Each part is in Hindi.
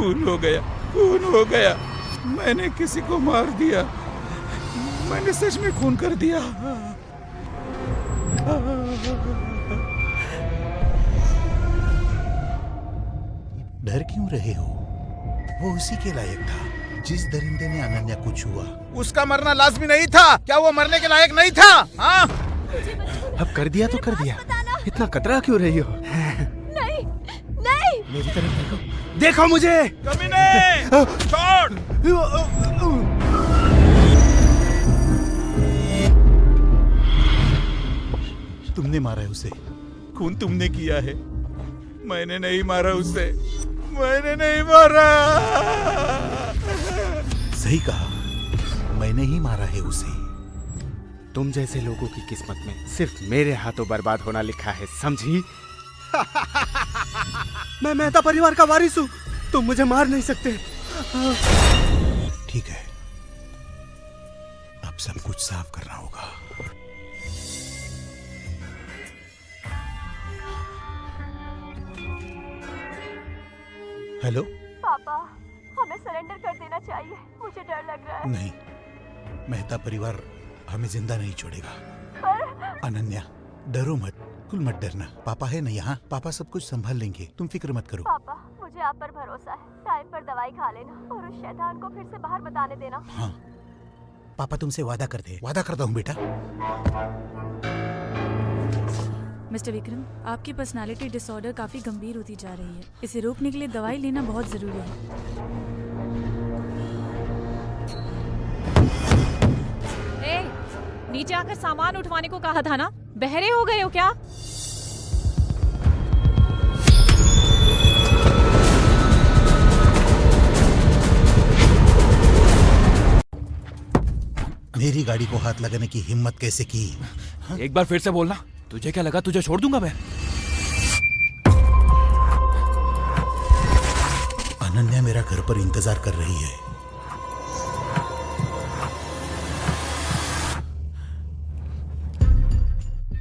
खून हो गया, खून हो गया। मैंने किसी को मार दिया, मैंने सच में खून कर दिया। डर क्यों रहे हो? वो उसी के लायक था जिस दरिंदे ने अनन्या को छुआ। उसका मरना लाजमी नहीं था। क्या वो मरने के लायक नहीं था? हाँ? अब कर दिया तो कर दिया, इतना कतरा क्यों रही हो? नहीं, नहीं। मेरी तरफ देखो, देखो मुझे। कमीने, छोड़। तुमने मारा है उसे। खून तुमने किया है, मैंने नहीं मारा उसे, मैंने नहीं मारा। सही कहा, मैंने ही मारा है उसे। तुम जैसे लोगों की किस्मत में सिर्फ मेरे हाथों बर्बाद होना लिखा है, समझी? मैं मेहता परिवार का वारिस हूँ, तुम मुझे मार नहीं सकते। ठीक है, अब सब कुछ साफ करना होगा। हेलो पापा, हमें सरेंडर कर देना चाहिए, मुझे डर लग रहा है। नहीं, मेहता परिवार हमें जिंदा नहीं छोड़ेगा। पर अनन्या, डरो मत, बिल्कुल मत डरना। पापा है ना यहाँ, पापा सब कुछ संभाल लेंगे, तुम फिक्र मत करो। पापा, मुझे आप पर भरोसा है। टाइम पर दवाई खा लेना और उस शैतान को फिर से बाहर मत आने देना। हाँ, पापा तुमसे वादा करते हैं। वादा करता हूँ बेटा। मिस्टर विक्रम, आपकी पर्सनालिटी डिसऑर्डर काफी गंभीर होती जा रही है। इसे रोकने के लिए दवाई लेना बहुत जरूरी है। नीचे आकर सामान उठवाने को कहा था ना, बहरे हो गए हो क्या? मेरी गाड़ी को हाथ लगाने की हिम्मत कैसे की? एक बार फिर से बोलना। तुझे क्या लगा तुझे छोड़ दूंगा मैं? अनन्या मेरा घर पर इंतजार कर रही है।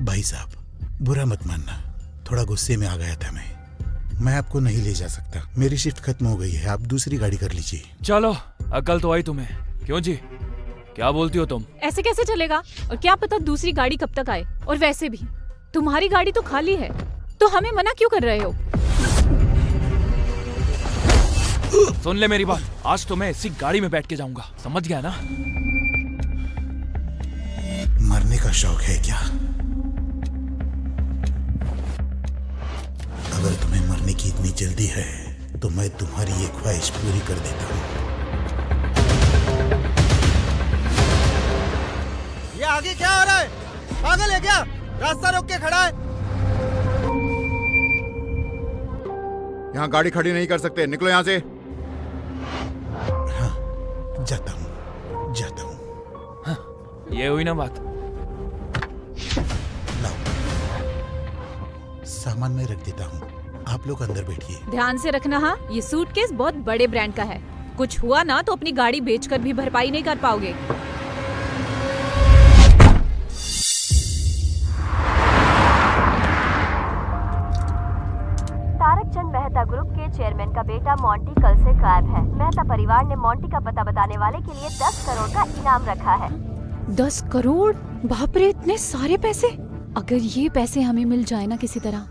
भाई साहब, बुरा मत मानना, थोड़ा गुस्से में आ गया था मैं आपको नहीं ले जा सकता। मेरी शिफ्ट खत्म हो गई है, आप दूसरी गाड़ी कर लीजिए। चलो, अकल तो आई तुम्हें। क्यों जी, क्या बोलती हो तुम? ऐसे कैसे चलेगा? और क्या पता दूसरी गाड़ी कब तक आए। और वैसे भी तुम्हारी गाड़ी तो खाली है, तो हमें मना क्यों कर रहे हो? सुन ले मेरी बात, आज तो मैं इसी गाड़ी में बैठ के जाऊंगा, समझ गया ना? मरने का शौक है क्या? अगर तुम्हें मरने की इतनी जल्दी है तो मैं तुम्हारी ये ख्वाहिश पूरी कर देता हूँ। ये आगे क्या हो रहा है? पागल है क्या? रास्ता रोक के खड़ा है। यहाँ गाड़ी खड़ी नहीं कर सकते, निकलो यहाँ से। हाँ, जाता हूँ। हाँ, ये हुई ना बात। सामान में रख देता हूँ, आप लोग अंदर बैठिए। ध्यान से रखना, हाँ, ये सूटकेस बहुत बड़े ब्रांड का है। कुछ हुआ ना तो अपनी गाड़ी बेचकर भी भरपाई नहीं कर पाओगे। तारकचंद मेहता ग्रुप के चेयरमैन का बेटा मोंटी कल से गायब है। मेहता परिवार ने मोंटी का पता बताने वाले के लिए 10 करोड़ का इनाम रखा है। 10 करोड़? बाप रे, इतने सारे पैसे! अगर ये पैसे हमें मिल जाए ना किसी तरह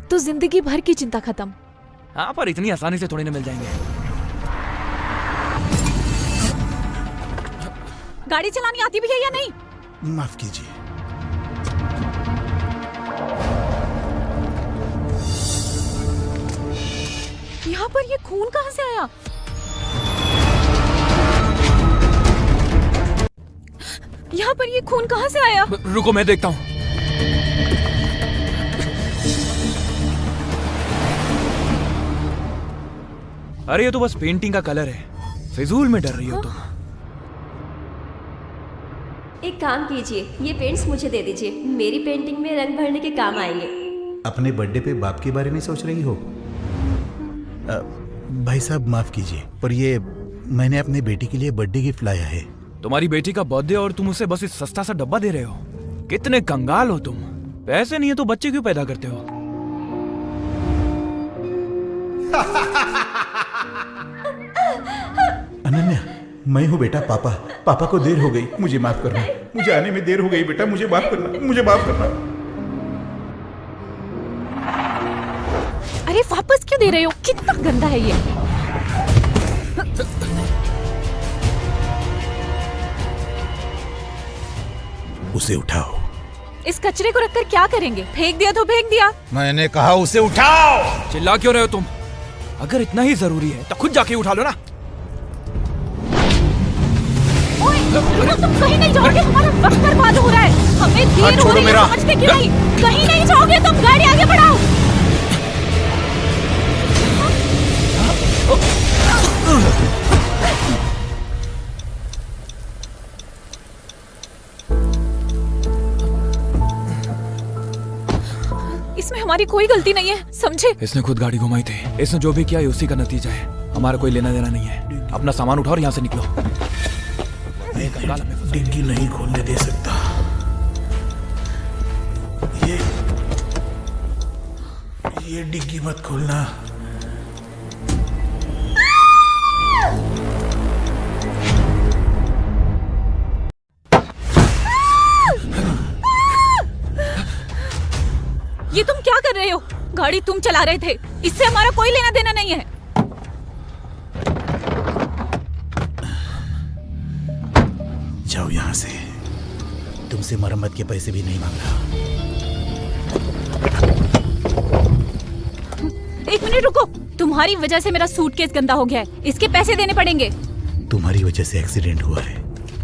तो जिंदगी भर की चिंता खत्म। हाँ, पर इतनी आसानी से थोड़ी ना मिल जाएंगे। गाड़ी चलानी आती भी है या नहीं? माफ कीजिए। यहाँ पर ये खून कहाँ से आया? यहाँ पर ये खून कहाँ से आया? रुको, मैं देखता हूँ। अरे ये तो बस पेंटिंग का कलर है, फिजूल में डर रही हो तुम। एक काम कीजिए, ये पेंट्स मुझे दे दीजिए, मेरी पेंटिंग में रंग भरने के काम आएंगे। अपने बर्थडे पे बाप के बारे में सोच रही हो? भाई साहब माफ कीजिए, पर ये मैंने अपने बेटी के लिए बर्थडे गिफ्ट लाया है। तुम्हारी बेटी का बर्थडे और तुम उसे बस इस सस्ता सा डब्बा दे रहे हो? कितने कंगाल हो तुम। पैसे नहीं है तो बच्चे क्यों पैदा करते हो? अनन्या, मैं हूँ बेटा, पापा। पापा को देर हो गई, मुझे माफ करना। मुझे आने में देर हो गई बेटा, मुझे माफ करना, मुझे माफ करना। अरे वापस क्यों दे रहे हो? कितना गंदा है ये। उसे उठाओ। इस कचरे को रखकर क्या करेंगे? फेंक दिया तो फेंक दिया। मैंने कहा उसे उठाओ। चिल्ला क्यों रहे हो तुम? अगर इतना ही जरूरी है तो खुद जाके उठा लो ना। ओए, रुको, तुम कहीं नहीं जाओगे, हमारा वक्त बर्बाद हो रहा है। हमें देर हो रही है, समझते क्यों नहीं? कहीं नहीं जाओगे तुम, गाड़ी आगे बढ़ाओ। इसमें हमारी कोई गलती नहीं है, समझे? इसने खुद गाड़ी घुमाई थी। इसने जो भी किया है उसी का नतीजा है। हमारा कोई लेना देना नहीं है। अपना सामान उठाओ और यहाँ से निकलो। डिग्गी नहीं खोलने दे सकता। ये डिग्गी मत खोलना। ये तुम क्या कर रहे हो? गाड़ी तुम चला रहे थे, इससे हमारा कोई लेना देना नहीं है। जाओ यहाँ से। तुमसे मरम्मत के पैसे भी नहीं मांग रहा। एक मिनट रुको, तुम्हारी वजह से मेरा सूटकेस गंदा हो गया है, इसके पैसे देने पड़ेंगे। तुम्हारी वजह से एक्सीडेंट हुआ है।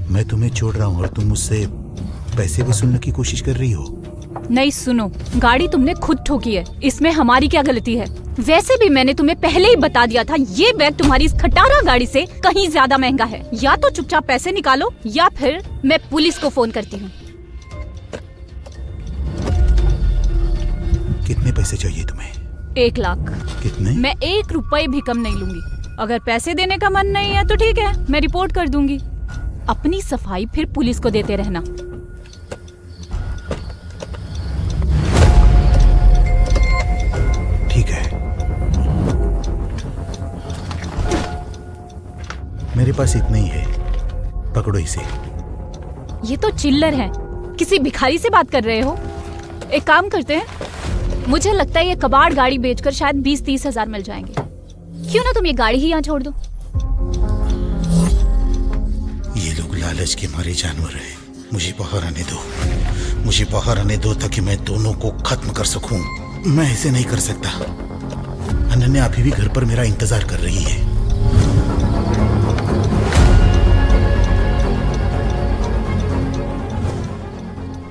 मैं तुम्हें छोड़ रहा हूँ और तुम मुझसे पैसे वसूलने की कोशिश कर रही हो। नहीं, सुनो, गाड़ी तुमने खुद ठोकी है, इसमें हमारी क्या गलती है? वैसे भी मैंने तुम्हें पहले ही बता दिया था, ये बैग तुम्हारी इस खटारा गाड़ी से कहीं ज्यादा महंगा है। या तो चुपचाप पैसे निकालो या फिर मैं पुलिस को फोन करती हूँ। कितने पैसे चाहिए तुम्हें? 1 लाख। कितने? मैं 1 रुपए भी कम नहीं लूंगी। अगर पैसे देने का मन नहीं है तो ठीक है, मैं रिपोर्ट कर दूंगी। अपनी सफाई फिर पुलिस को देते रहना। ठीक है, मेरे पास इतना ही है, पकड़ो इसे। ये तो चिल्लर है, किसी भिखारी से बात कर रहे हो? एक काम करते हैं, मुझे लगता है ये कबाड़ गाड़ी बेचकर शायद 20-30 हजार मिल जाएंगे। क्यों ना तुम ये गाड़ी ही यहाँ छोड़ दो? ये लोग लालच के मारे जानवर हैं। मुझे बाहर आने दो, मुझे बाहर आने दो ताकि मैं दोनों को खत्म कर सकूं। मैं ऐसे नहीं कर सकता। अनन्या अभी भी घर पर मेरा इंतजार कर रही है।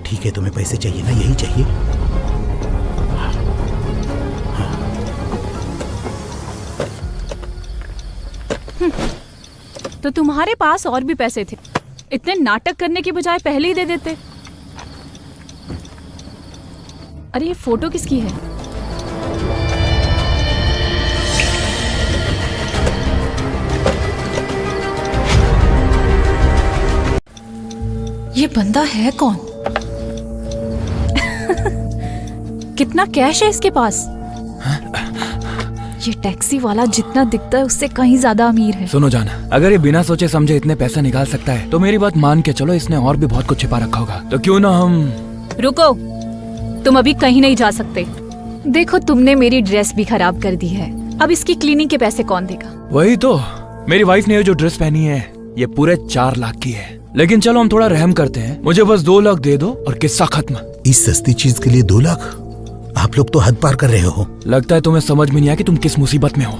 ठीक है, तुम्हें पैसे चाहिए ना? यही चाहिए? तो तुम्हारे पास और भी पैसे थे, इतने नाटक करने की बजाय पहले ही दे देते। अरे ये फोटो किसकी है? ये बंदा है कौन? कितना कैश है इसके पास? ये टैक्सी वाला जितना दिखता है उससे कहीं ज्यादा अमीर है। सुनो जान, अगर ये बिना सोचे समझे इतने पैसे निकाल सकता है तो मेरी बात मान के चलो, इसने और भी बहुत कुछ छिपा रखा होगा। तो क्यों ना हम... रुको, तुम अभी कहीं नहीं जा सकते। देखो, तुमने मेरी ड्रेस भी खराब कर दी है, अब इसकी क्लीनिंग के पैसे कौन देगा? वही तो, मेरी वाइफ ने जो ड्रेस पहनी है ये पूरे 4 लाख की है। लेकिन चलो हम थोड़ा रहम करते हैं, मुझे बस 2 लाख दे दो और किस्सा खत्म। इस सस्ती चीज के लिए 2 लाख? आप लोग तो हद पार कर रहे हो। लगता है तुम्हें समझ में नहीं आया कि तुम किस मुसीबत में हो।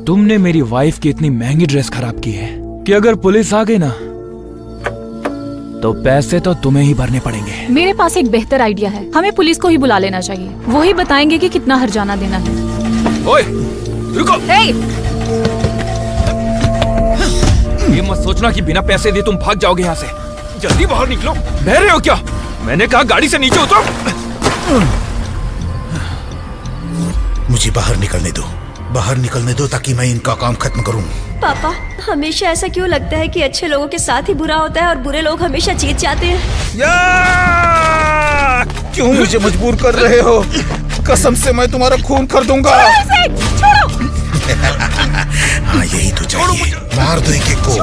तुमने मेरी वाइफ की इतनी महंगी ड्रेस खराब की है कि अगर पुलिस आ गई ना तो पैसे तो तुम्हें ही भरने पड़ेंगे। मेरे पास एक बेहतर आइडिया है, हमें पुलिस को ही बुला लेना चाहिए, वो ही बताएंगे कि कितना हर्जाना देना है। ओए, रुको। ये मत सोचना कि बिना पैसे दिए तुम भाग जाओगे यहाँ से। जल्दी बाहर निकलो। बह रहे हो क्या? मैंने कहा गाड़ी से नीचे उतरो। मुझे बाहर निकलने दो, बाहर निकलने दो ताकि मैं इनका काम खत्म करूं। पापा, हमेशा ऐसा क्यों लगता है कि अच्छे लोगों के साथ ही बुरा होता है और बुरे लोग हमेशा जीत जाते हैं? क्यों मुझे मजबूर कर रहे हो? कसम से मैं तुम्हारा खून कर दूंगा। छोड़ो। हाँ यही तो चाहिए। मार दो एक एक को,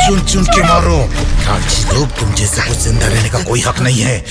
चुन चुन के मारो। काजी लोग, तुम जैसे कुछ जिंदा रहने का कोई हक नहीं है।